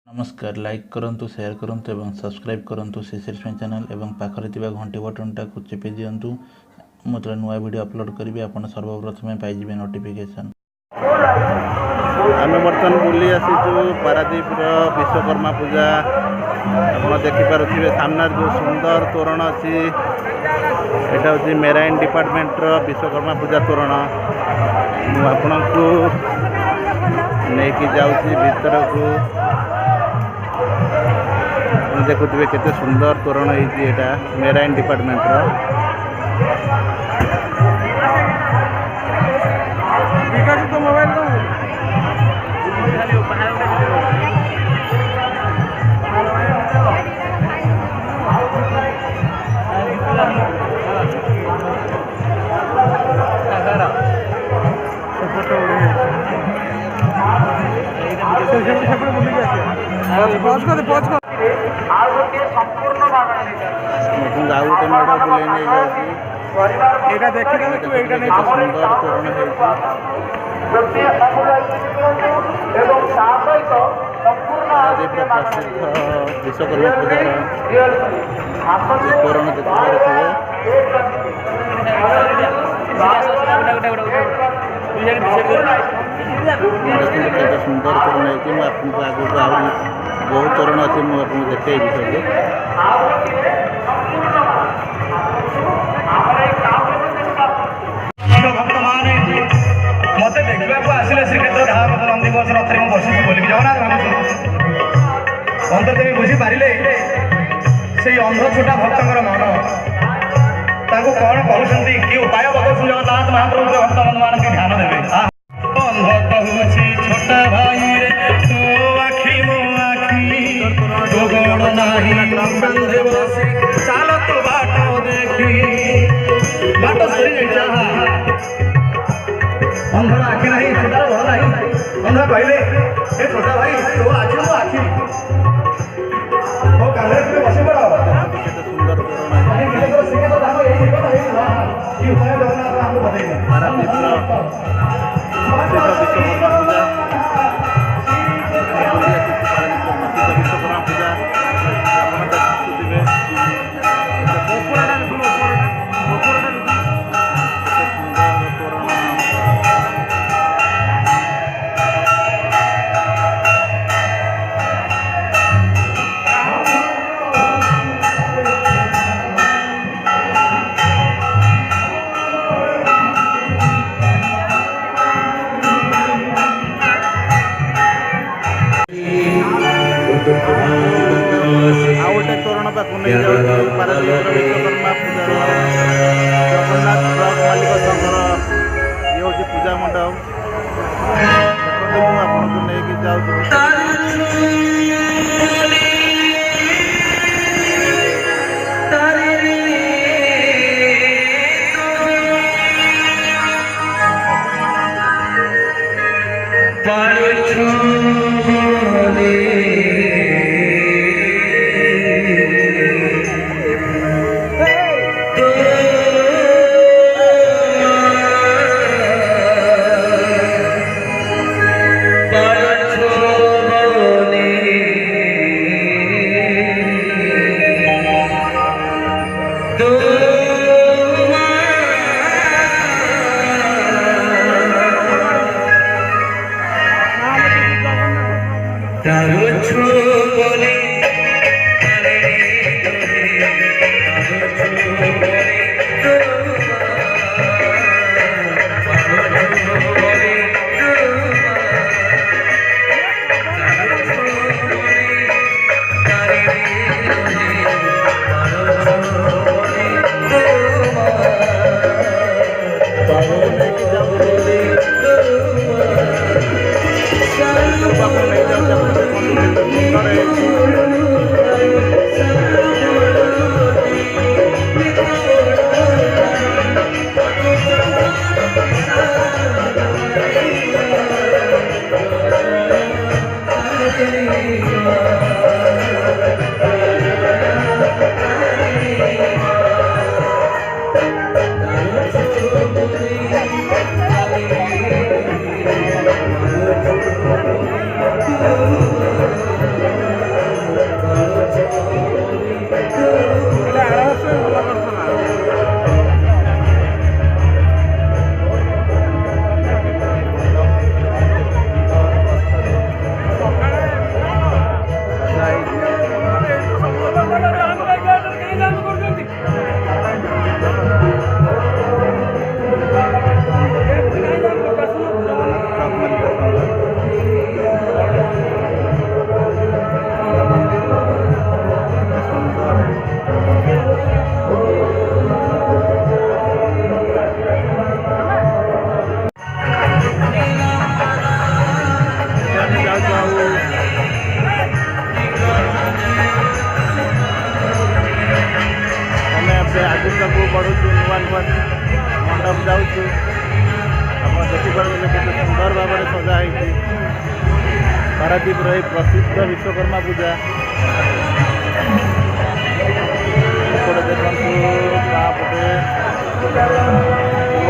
नमस्कार लाइक करंतु शेयर करंतु एवं सब्सक्राइब करंतु शिशिर स्वाई चैनल एवं पाखरे थिबा घंटी बटनटा को चिपि दियंतु मते नुआ वीडियो अपलोड करिवे आपण सर्वप्रथमे पाइजिबे नोटिफिकेशन। आमे बर्तन बुली आसीचु पारादीप विश्वकर्मा पूजा आपण देखि पारुथिबे सामने जो सुंदर तोरण अछि एटा होची मेराइन डिपार्टमेंट रो विश्वकर्मा पूजा तोरण मु आपनकु नेकी जाउची भीतर को देखुए केते सुंदर तोरण होता मेराइन डिपार्टमेंट मोबाइल विश्वकर्मा पूजा तोरण देखते सुंदर तोरण है आपको आगे बहुत तोरण अच्छे मुझे देखी मत देखा आसिले श्रीक्षेत्र धाम दिवस रथ में बसुची बोल जगन्नाथ अंतर तुम बुझीपारे से अंध छोटा भक्तर मन कौन कहते कि उपाय बतौन जगन्नाथ महाप्रभु भक्त बंधु मान ध्यान देवे अंध कहूँ छोटा भाई तो आखि मो आखि तो गण नहीं चाल तो बाट देखी बाट सरी अंधर आखि नहीं छोटा बड़ नहीं अंध कहले ए छोटा भाई तो आखि मो आखि तो काले बसी पड़ तोरण पाक विश्वकर्मा पूजा जगन्नाथ मालिक संघर ये हूँ पूजा मंडप आपको नहीं जाऊँ Oh ବଢ଼ୁଛୁ, ନୂଆ ନୂଆ ମଣ୍ଡପ ଯାଉଛୁ। ଆପଣ ଦେଖିପାରୁଥିବେ କେତେ ସୁନ୍ଦର ଭାବରେ ସଜା ହେଇଛି ପାରାଦୀପର ଏହି ପ୍ରସିଦ୍ଧ ବିଶ୍ୱକର୍ମା ପୂଜା। ଏପଟେ ଦେଖନ୍ତୁ ତାପଟେ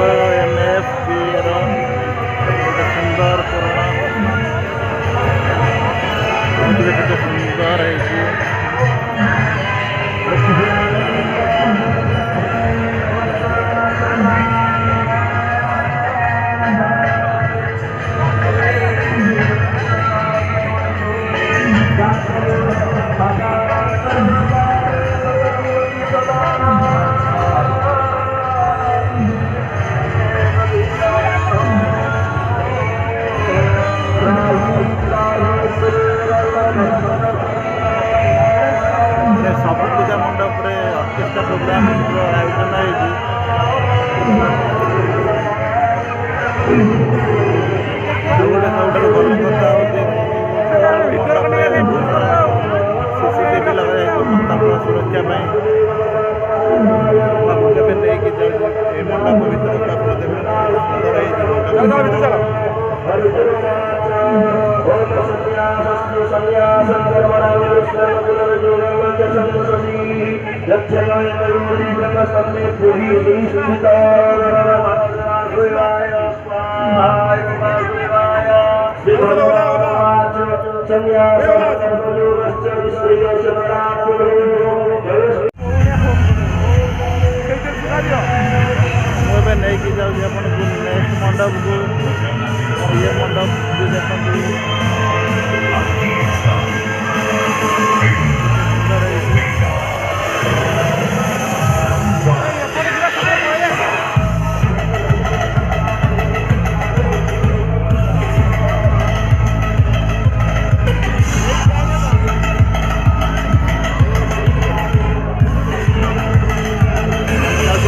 OMFPର ଗୋଟେ ସୁନ୍ଦର ତୋରଣ କେତେ ସୁନ୍ଦର ହେଇଛି। ସବୁ ପୂଜା ମଣ୍ଡପରେ ଅର୍କେଷ୍ଟ୍ରା ପ୍ରୋଗ୍ରାମର ଆୟୋଜନ ହେଇଛି। ଆଉ ଗୋଟେ ସବୁଠାରୁ ଭଲ କଥା ହେଉଛି CCTV ଲଗାଯାଇଛି ଭକ୍ତଙ୍କର ସୁରକ୍ଷା ପାଇଁ। ବାବୁ କେବେ ନେଇକି ଯାଉଛି ଏ ମଣ୍ଡପ ଭିତରକୁ ଆପଣ ଦେଖନ୍ତୁ ସୁନ୍ଦର ହେଇଛି ମଣ୍ଡପ। ମୁଁ ଏବେ ନେଇକି ଯାଉଛି ଆପଣଙ୍କୁ ନେକ୍ସଟ ମଣ୍ଡପକୁ। ଇଏ ମଣ୍ଡପ ବି ଦେଖନ୍ତୁ ସୁନ୍ଦର ହେଇଛି।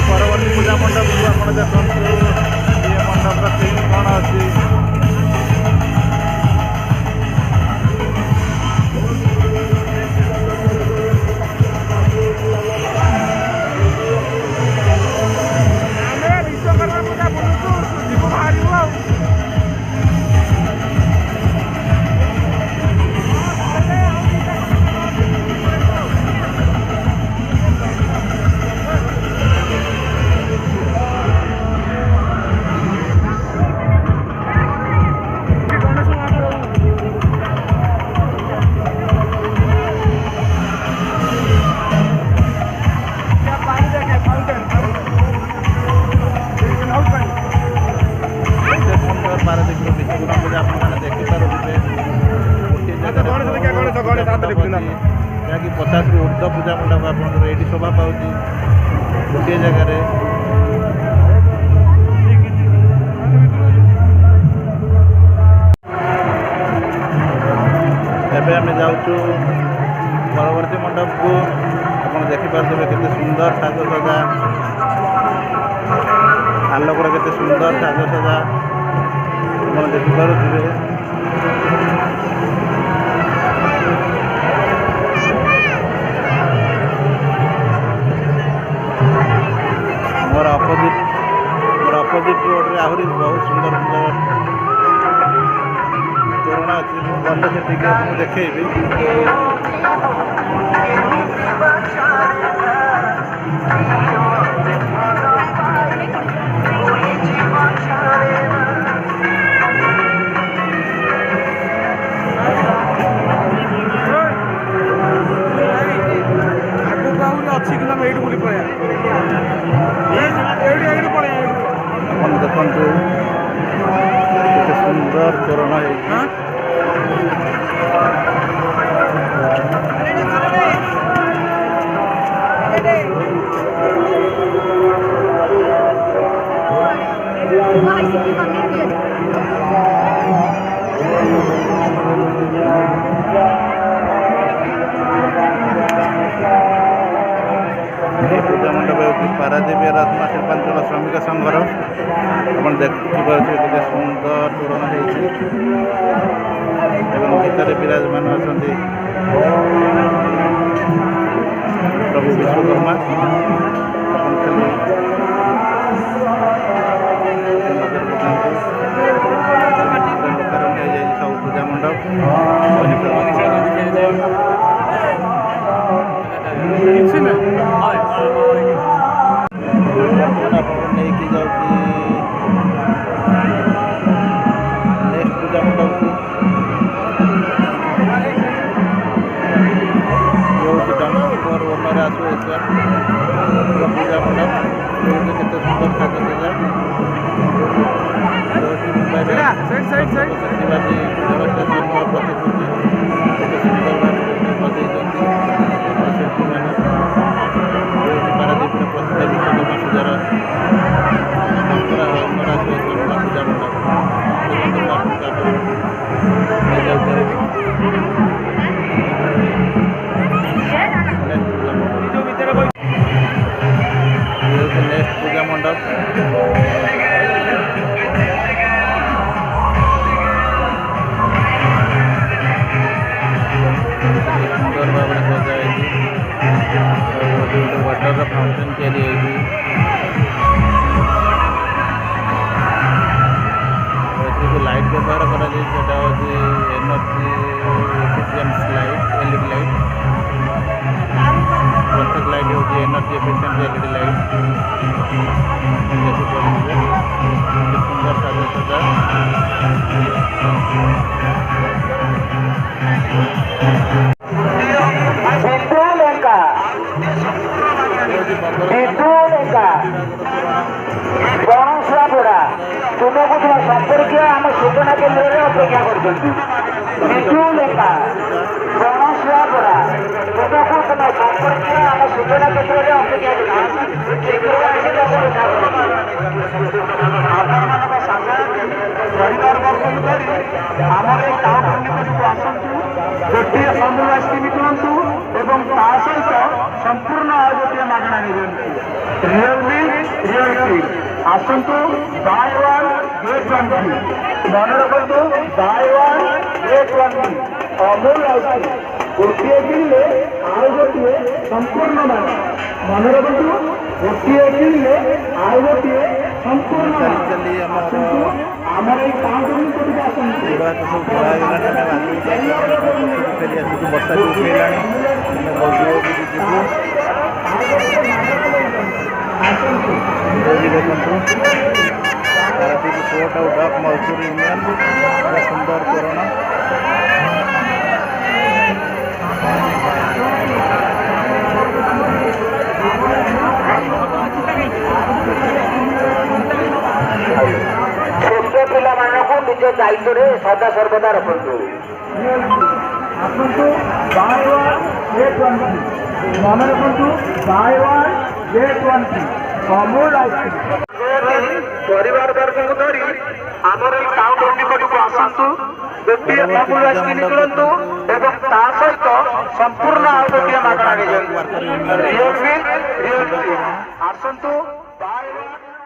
ପରବର୍ତ୍ତୀ ପୂଜା ମଣ୍ଡପକୁ ଆପଣ ଦେଖନ୍ତୁ ଇଏ ମଣ୍ଡପର ଥିମ୍ କ'ଣ ଅଛି। ପାରାଦୀପର ବିଶ୍ୱକର୍ମା ପୂଜା ଆପଣମାନେ ଦେଖିପାରୁଥିବେ। ଗୋଟିଏ ଜାଗାରେ ଯାହାକି 50ରୁ ଉର୍ଦ୍ଧ୍ୱ ପୂଜା ମଣ୍ଡପ ଆପଣଙ୍କର ଏଇଠି ଶୋଭା ପାଉଛି ଗୋଟିଏ ଜାଗାରେ। ଏବେ ଆମେ ଯାଉଛୁ ପରବର୍ତ୍ତୀ ମଣ୍ଡପକୁ। ଆପଣ ଦେଖିପାରୁଥିବେ କେତେ ସୁନ୍ଦର ସାଜସଜା, ଆଲୋକର କେତେ ସୁନ୍ଦର ସାଜସଜା ଆପଣ ଦେଖିପାରୁଥିବେ। ମୋର ଅପୋଜିଟ୍ ରୋଡ଼ରେ ଆହୁରି ବହୁତ ସୁନ୍ଦର ସୁନ୍ଦର ତୋରଣ ଅଛି। ମୁଁ ଗଲେ ସେଠିକି ଆପଣଙ୍କୁ ଦେଖେଇବି। ଅଛି କିନ୍ତୁ ଆମେ ଏଇଠୁ ବୁଲି ପଳେଇବା। ଆପଣ ଦେଖନ୍ତୁ କେତେ ସୁନ୍ଦର ତୋରଣ ହେଇଛି। ଏହି ପୂଜା ମଣ୍ଡପ ହେଉଛି ପାରାଦୀପ ରତ୍ନ ଶିଳ୍ପାଞ୍ଚଳ ଶ୍ରମିକ ସଂଘର। ଆପଣ ଦେଖିପାରୁଥିବେ କେତେ ସୁନ୍ଦର ତୋରଣ ହେଇଛି ଏବଂ ଭିତରେ ବିରାଜମାନ ଅଛନ୍ତି ପ୍ରଭୁ ବିଶ୍ୱକର୍ମା। ଆପଣ ଖାଲି वाटर फाउंटेन तैयारी जो लाइट व्यवहार करा energy efficient light LED light प्रत्येक लाइट हूँ एनर्जी एफिशिएंट एलईडी लाइट सुंदर साजसज्जा गणेशपुरा तुमको तुम संपर्कीय आम सूचना केन्द्र में अपेक्षा कर विजु लेखा गणेशपुरा तुमको तुम संपर्कीय आम सूचना केन्द्र में अपेक्षा गोटे समूह स्कीम किणु एवं ता सहित संपूर्ण और गोटे मागणा निजंतु रियल आसतु बाय वन गेट वन मन रखु buy one get one Amul ice cream गोटे किणले आउ गोटे संपूर्ण मन रखु गोटे किणले आउ गोटे संपूर्ण आमर वर्षा भी उठेगा देखु पारादीप कोर्ट आउ डक मजदूर यूनियन सुंदर तोरण छोट पिला निज दायित्व सदा सर्वदा रखु मन रखु buy one get one Amul परिवार वर्ग को धरी आमर टाउन निकट को आसतु गोटे अमूल आइसक्रीम किणु एवं ता सहित संपूर्ण आउ गोटे मागणा निजंतु रियल आसतु बाय वन